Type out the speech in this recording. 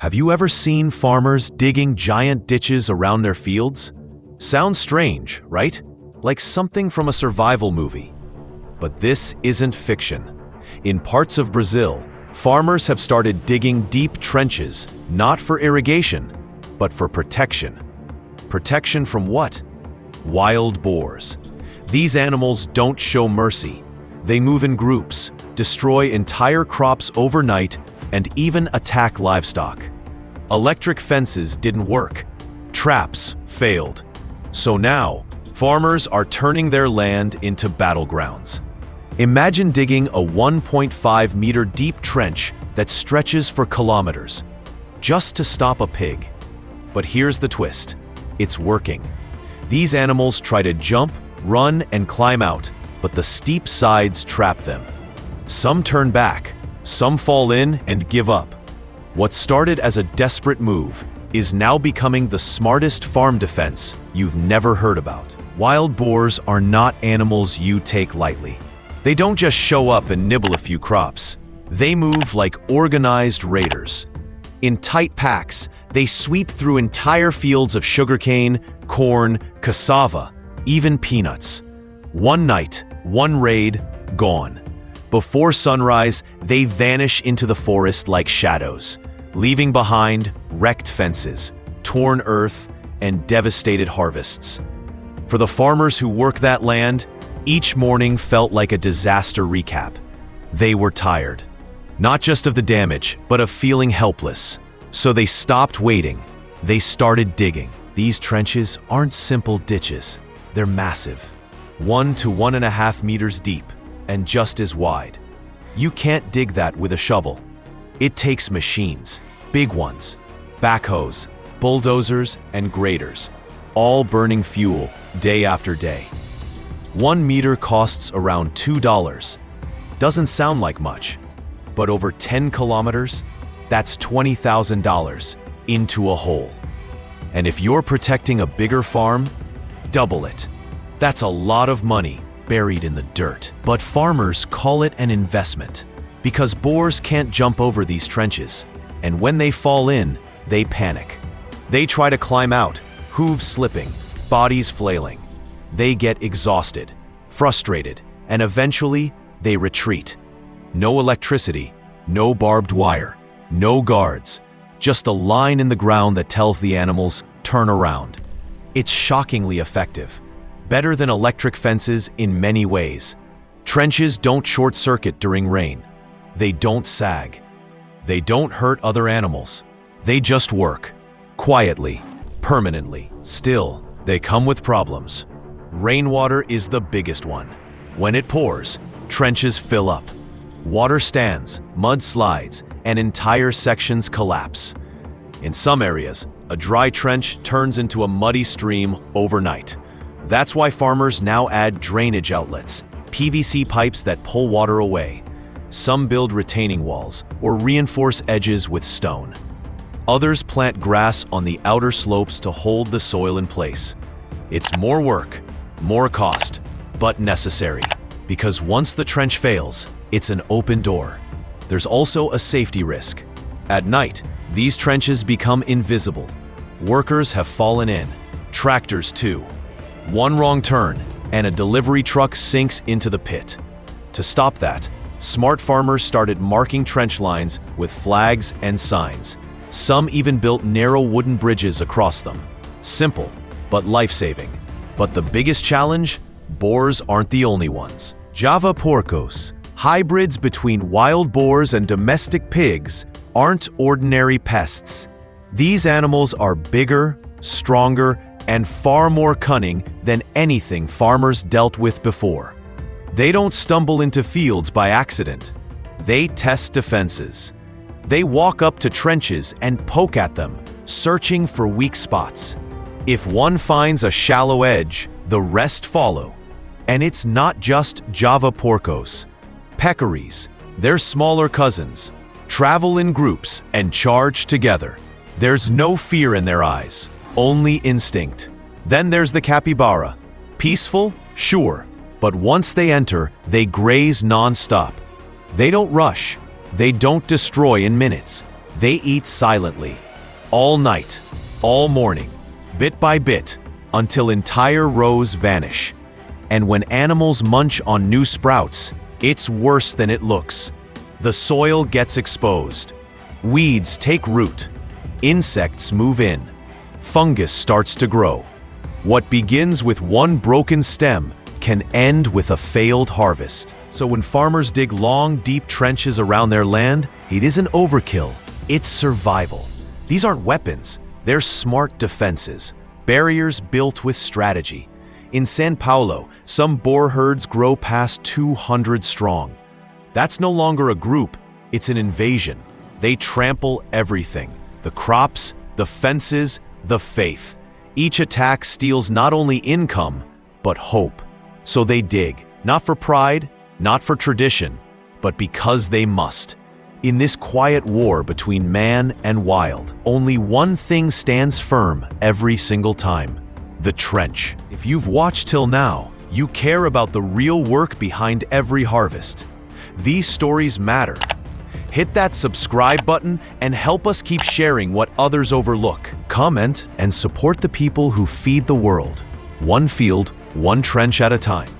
Have you ever seen farmers digging giant ditches around their fields? Sounds strange, right? Like something from a survival movie. But this isn't fiction. In parts of Brazil, farmers have started digging deep trenches, not for irrigation, but for protection. Protection from what? Wild boars. These animals don't show mercy. They move in groups, destroy entire crops overnight, and even attack livestock. Electric fences didn't work. Traps failed. So now, farmers are turning their land into battlegrounds. Imagine digging a 1.5-meter deep trench that stretches for kilometers, just to stop a pig. But here's the twist. It's working. These animals try to jump, run, and climb out, but the steep sides trap them. Some turn back, some fall in and give up. What started as a desperate move is now becoming the smartest farm defense you've never heard about. Wild boars are not animals you take lightly. They don't just show up and nibble a few crops. They move like organized raiders. In tight packs, they sweep through entire fields of sugarcane, corn, cassava, even peanuts. One night, one raid, gone. Before sunrise, they vanish into the forest like shadows, leaving behind wrecked fences, torn earth, and devastated harvests. For the farmers who work that land, each morning felt like a disaster recap. They were tired, not just of the damage, but of feeling helpless. So they stopped waiting. They started digging. These trenches aren't simple ditches. They're massive, 1 to 1.5 meters deep, and just as wide. You can't dig that with a shovel. It takes machines, big ones, backhoes, bulldozers, and graders, all burning fuel day after day. 1 meter costs around $2. Doesn't sound like much, but over 10 kilometers, that's $20,000 into a hole. And if you're protecting a bigger farm, double it. That's a lot of money buried in the dirt. But farmers call it an investment because boars can't jump over these trenches, and when they fall in, they panic. They try to climb out, hooves slipping, bodies flailing. They get exhausted, frustrated, and eventually they retreat. No electricity, no barbed wire, no guards, just a line in the ground that tells the animals, turn around. It's shockingly effective. Better than electric fences in many ways. Trenches don't short-circuit during rain. They don't sag. They don't hurt other animals. They just work. Quietly, permanently. Still, they come with problems. Rainwater is the biggest one. When it pours, trenches fill up. Water stands, mud slides, and entire sections collapse. In some areas, a dry trench turns into a muddy stream overnight. That's why farmers now add drainage outlets, PVC pipes that pull water away. Some build retaining walls or reinforce edges with stone. Others plant grass on the outer slopes to hold the soil in place. It's more work, more cost, but necessary. Because once the trench fails, it's an open door. There's also a safety risk. At night, these trenches become invisible. Workers have fallen in, tractors too. One wrong turn, and a delivery truck sinks into the pit. To stop that, smart farmers started marking trench lines with flags and signs. Some even built narrow wooden bridges across them. Simple, but life-saving. But the biggest challenge? Boars aren't the only ones. Java porcos, hybrids between wild boars and domestic pigs, aren't ordinary pests. These animals are bigger, stronger, and far more cunning than anything farmers dealt with before. They don't stumble into fields by accident. They test defenses. They walk up to trenches and poke at them, searching for weak spots. If one finds a shallow edge, the rest follow. And it's not just Java porcos. Peccaries, their smaller cousins, travel in groups and charge together. There's no fear in their eyes, only instinct. Then there's the capybara. Peaceful? Sure. But once they enter, they graze non-stop. They don't rush. They don't destroy in minutes. They eat silently, all night, all morning, bit by bit, until entire rows vanish. And when animals munch on new sprouts, it's worse than it looks. The soil gets exposed. Weeds take root. Insects move in. Fungus starts to grow. What begins with one broken stem can end with a failed harvest. So when farmers dig long, deep trenches around their land, it isn't overkill, it's survival. These aren't weapons, they're smart defenses, barriers built with strategy. In São Paulo, some boar herds grow past 200 strong. That's no longer a group, it's an invasion. They trample everything: the crops, the fences, the faith. Each attack steals not only income, but hope. So they dig, not for pride, not for tradition, but because they must. In this quiet war between man and wild, only one thing stands firm every single time: the trench. If you've watched till now, you care about the real work behind every harvest. These stories matter. Hit that subscribe button and help us keep sharing what others overlook. Comment and support the people who feed the world, one field, one trench at a time.